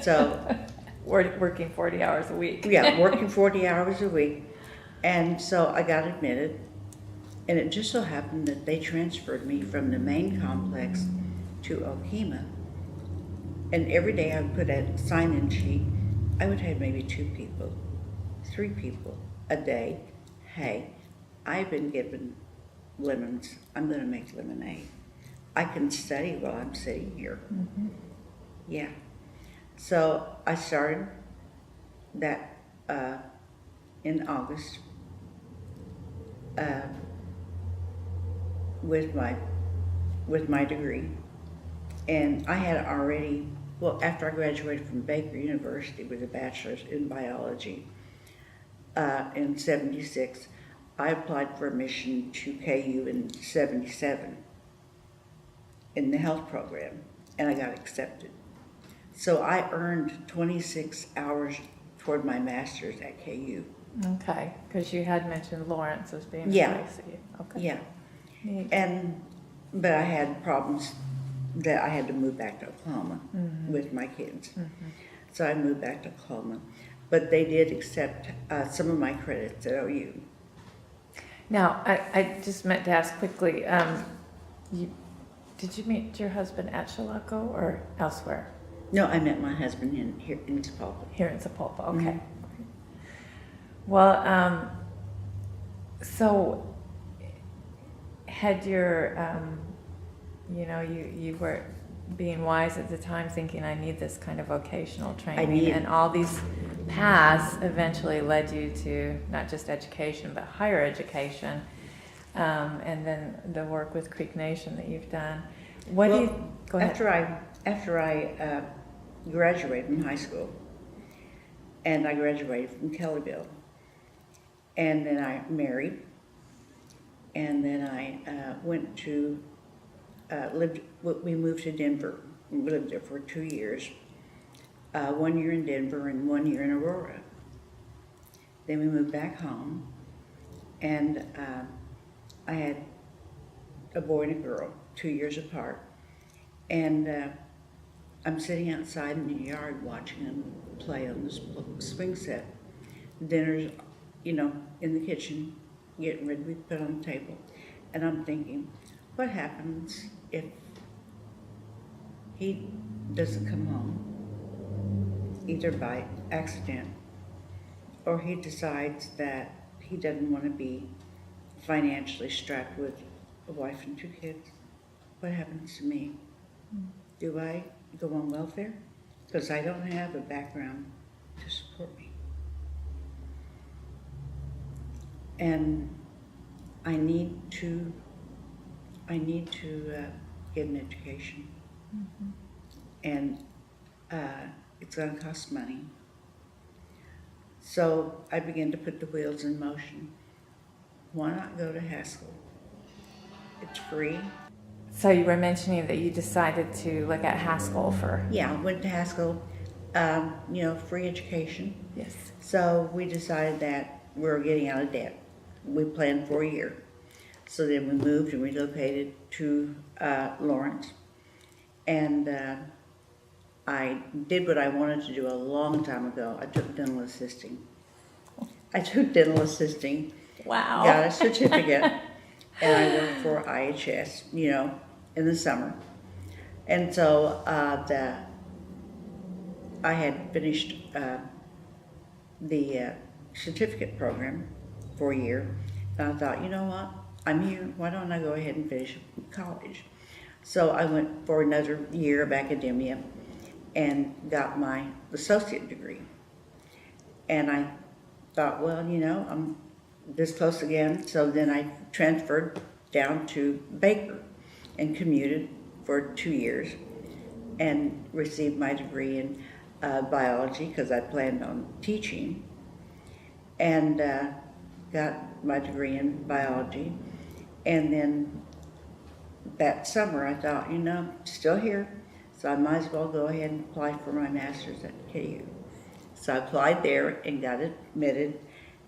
So Working 40 hours a week. yeah, working 40 hours a week, and so I got admitted. And it just so happened that they transferred me from the main complex to OOHRP. And every day I would put a sign-in sheet. I would have maybe 2 people, 3 people a day. Hey, I've been given lemons. I'm going to make lemonade. I can study while I'm sitting here. Mm-hmm. Yeah. So I started that in August. With my degree, and I had already, well, after I graduated from Baker University with a bachelor's in biology in '76, I applied for admission to KU in '77 in the health program, and I got accepted. So I earned 26 hours toward my master's at KU. Okay, because you had mentioned Lawrence as being Yeah. a place that you, okay. Yeah. Neat. But I had problems that I had to move back to Oklahoma with my kids. Mm-hmm. So I moved back to Oklahoma. But they did accept some of my credits at OU. Now, I just meant to ask quickly, did you meet your husband at Chilocco or elsewhere? No, I met my husband here in Sapulpa. Here in Sapulpa, okay. Mm-hmm. Well, so had your, you were being wise at the time, thinking I need this kind of vocational training, and all these paths eventually led you to not just education but higher education, and then the work with Creek Nation that you've done. What do you? Go ahead. After I graduated from high school, and I graduated from Kellyville, and then I married, and then I went to we moved to Denver. We lived there for 2 years, 1 year in Denver and 1 year in Aurora. Then we moved back home, and I had a boy and a girl, 2 years apart, and I'm sitting outside in the yard watching them play on the swing set. Dinner's, in the kitchen, getting ready to be put on the table, and I'm thinking, what happens if he doesn't come home, either by accident or he decides that he doesn't want to be financially strapped with a wife and 2 kids? What happens to me? Do I go on welfare? Because I don't have a background to support me. And I need to get an education. Mm-hmm. And it's going to cost money. So I began to put the wheels in motion. Why not go to Haskell? It's free. So you were mentioning that you decided to look at Haskell for. Yeah, I went to Haskell, free education. Yes. So we decided that we were getting out of debt. We planned for a year. So then we moved and relocated to Lawrence. And I did what I wanted to do a long time ago. I took dental assisting. Wow. Got a certificate, and I worked for IHS, in the summer. And so I had finished the certificate program for a year, and I thought, you know what, I'm here, why don't I go ahead and finish college? So I went for another year of academia and got my associate degree. And I thought, well, I'm this close again, so then I transferred down to Baker and commuted for 2 years and received my degree in biology because I planned on teaching. And got my degree in biology, and then that summer I thought, still here, so I might as well go ahead and apply for my master's at KU. So I applied there and got admitted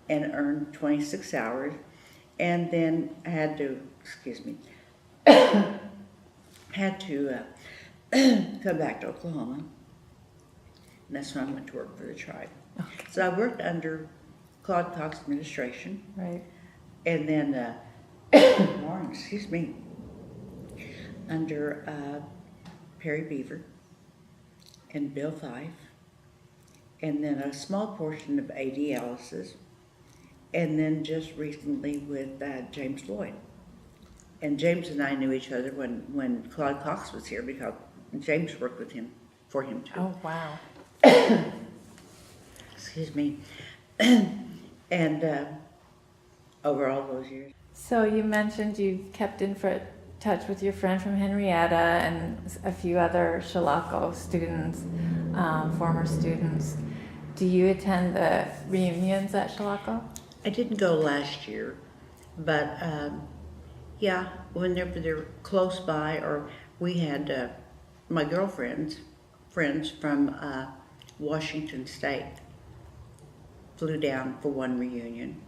and earned 26 hours, and then had to, had to come back to Oklahoma. And that's when I went to work for the tribe. Okay. So I worked under Claude Cox administration, Right. and then, under Perry Beaver and Bill Fife, and then a small portion of A.D. Ellis's, and then just recently with James Lloyd. And James and I knew each other when Claude Cox was here, because James worked with him, for him too. Oh, wow. Excuse me. And over all those years. So you mentioned you kept in touch with your friend from Henrietta and a few other Chilocco students, former students. Do you attend the reunions at Chilocco? I didn't go last year, but yeah, whenever they're close by, or we had my girlfriend's friends from Washington State flew down for one reunion.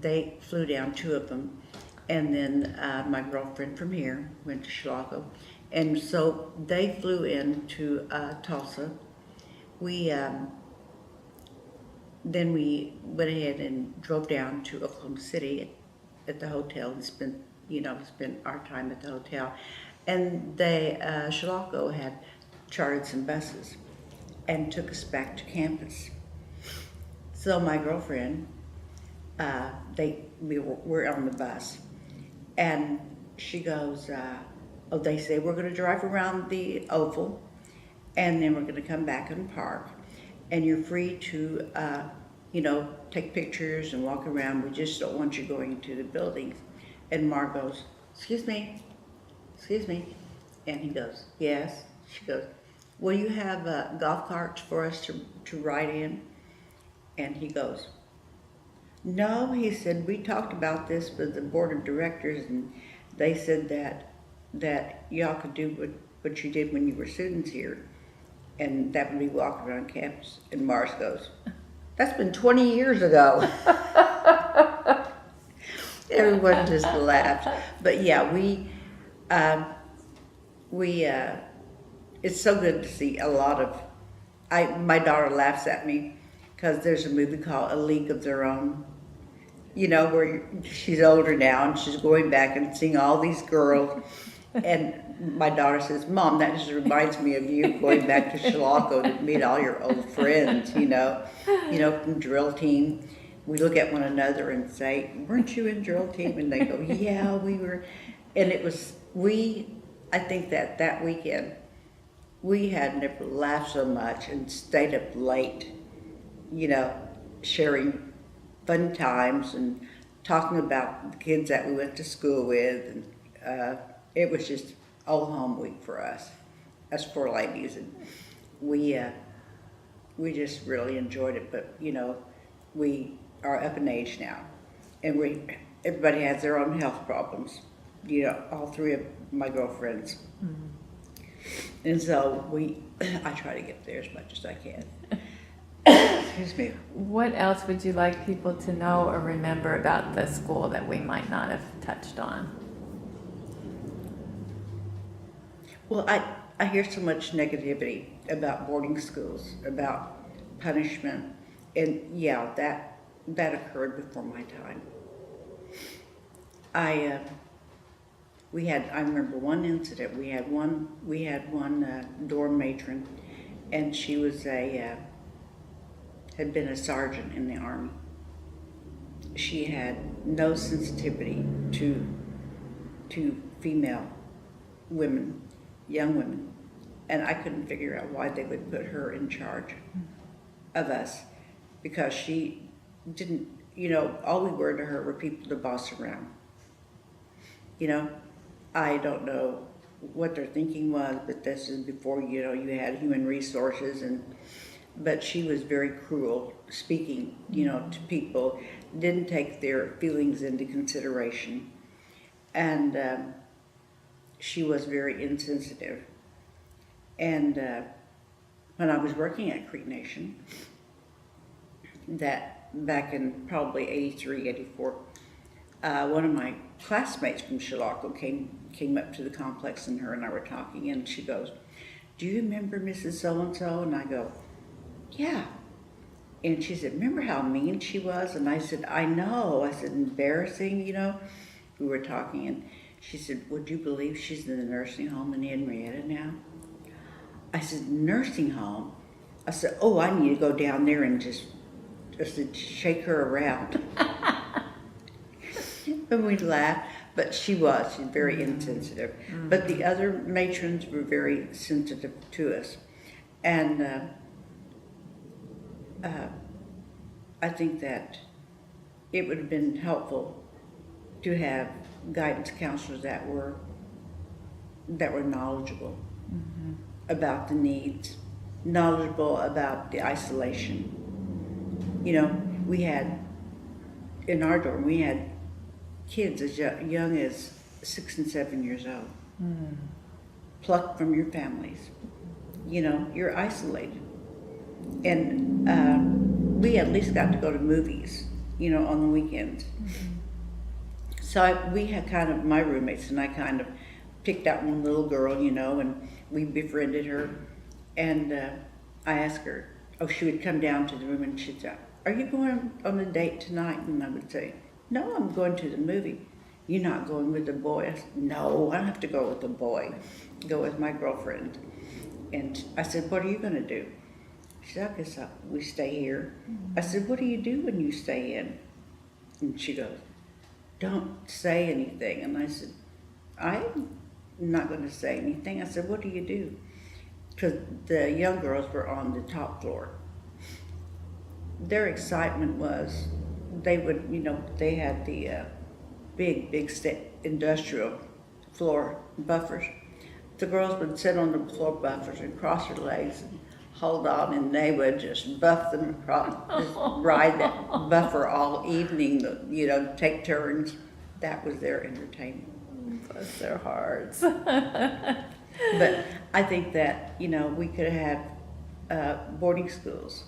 They flew down, two of them, and then my girlfriend from here went to Chilocco, and so they flew into Tulsa. Then we went ahead and drove down to Oklahoma City at the hotel and spent our time at the hotel. And Chilocco had chartered some buses and took us back to campus. So my girlfriend, we were on the bus, and she goes, they say we're going to drive around the oval, and then we're going to come back and park, and you're free to, take pictures and walk around. We just don't want you going into the buildings. And Mar goes, excuse me, and he goes, yes. She goes, will you have golf carts for us to ride in? And he goes, no. He said, we talked about this with the board of directors, and they said that y'all could do what you did when you were students here, and that would be walking around campus. And Mars goes, that's been 20 years ago. Everyone just laughed. But yeah, it's so good to see a lot of, my daughter laughs at me because there's a movie called A League of Their Own, where she's older now and she's going back and seeing all these girls. And my daughter says, Mom, that just reminds me of you going back to Chilocco to meet all your old friends, from drill team. We look at one another and say, weren't you in drill team? And they go, yeah, we were. And it was, I think that weekend, we had never laughed so much and stayed up late, sharing fun times and talking about the kids that we went to school with. And it was just old home week for us, four ladies. And we just really enjoyed it. But, we are up in age now, and everybody has their own health problems, all three of my girlfriends. Mm-hmm. And so I try to get there as much as I can. Excuse me. What else would you like people to know or remember about the school that we might not have touched on? Well, I hear so much negativity about boarding schools, about punishment, and yeah, that occurred before my time. I remember one incident. We had one dorm matron, and she was had been a sergeant in the Army. She had no sensitivity to female women, young women, and I couldn't figure out why they would put her in charge of us, because she didn't, all we were to her were people to boss around. I don't know what their thinking was, but this is before, you had human resources, and but she was very cruel speaking, to people, didn't take their feelings into consideration. And she was very insensitive. And when I was working at Creek Nation, that back in probably 83, 84, one of my classmates from Chilocco came up to the complex, and her and I were talking, and she goes, "Do you remember Mrs. So-and-so?" And I go, "Yeah." And she said, "Remember how mean she was?" And I said, "I know." I said, "Embarrassing, We were talking, and she said, "Would you believe she's in the nursing home in Henrietta now?" I said, "Nursing home?" I said, "Oh, I need to go down there and just shake her around." And we laughed, but she's very insensitive. Mm-hmm. But the other matrons were very sensitive to us. And I think that it would have been helpful to have guidance counselors that were knowledgeable mm-hmm. about the needs, knowledgeable about the isolation. We had, in our dorm, we had kids as young as 6 and 7 years old, plucked from your families. You're isolated. And we at least got to go to movies, on the weekends. Mm-hmm. So we had my roommates and I kind of picked out one little girl, and we befriended her. And I asked her, she would come down to the room and she'd say, "Are you going on a date tonight?" And I would say, "No, I'm going to the movie." "You're not going with the boy?" I said, "No, I don't have to go with the boy. Go with my girlfriend." And I said, "What are you going to do?" She said, "I guess we stay here." Mm-hmm. I said, "What do you do when you stay in?" And she goes, "Don't say anything." And I said, "I'm not going to say anything." I said, "What do you do?" Because the young girls were on the top floor. Their excitement was they would, they had the big industrial floor buffers. The girls would sit on the floor buffers and cross their legs and hold on, and they would just buff them across, just ride that buffer all evening, take turns. That was their entertainment. Bless their hearts. But I think that, we could have boarding schools,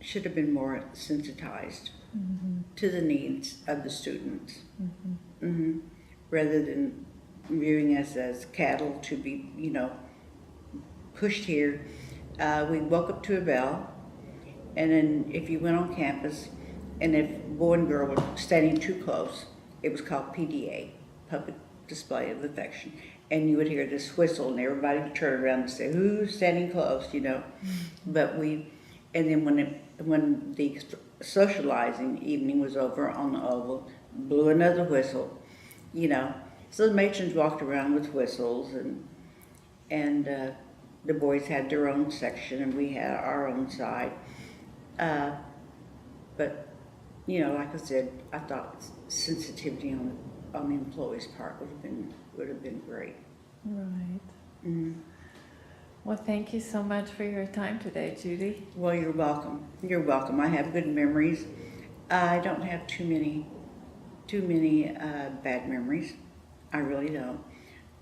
should have been more sensitized mm-hmm. to the needs of the students, mm-hmm. Mm-hmm. rather than viewing us as cattle to be, pushed here. We woke up to a bell, and then if you went on campus, and if boy and girl were standing too close, it was called PDA, Public Display of Affection, and you would hear this whistle, and everybody would turn around and say, "Who's standing close?" Mm-hmm. But and then when the socializing evening was over on the Oval, blew another whistle, So the matrons walked around with whistles, and the boys had their own section, and we had our own side. But like I said, I thought sensitivity on the employees' part would have been great. Right. Mm-hmm. Well, thank you so much for your time today, Judy. Well, you're welcome. You're welcome. I have good memories. I don't have too many bad memories. I really don't.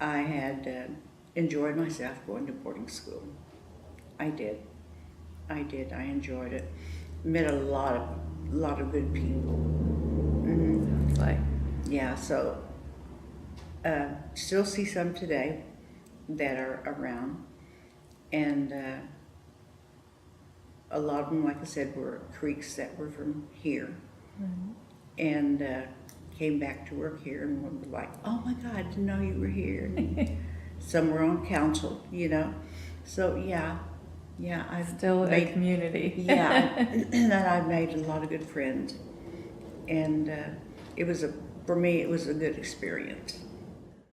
I had enjoyed myself going to boarding school. I did. I enjoyed it. Met a lot of good people. Mm-hmm. Sounds like. Yeah. So still see some today that are around, and a lot of them, like I said, were Creeks that were from here, mm-hmm. and came back to work here and were like, "Oh my God, I didn't know you were here." Some were on council, So yeah, I've still a good community. Yeah, and I've made a lot of good friends, and for me, it was a good experience.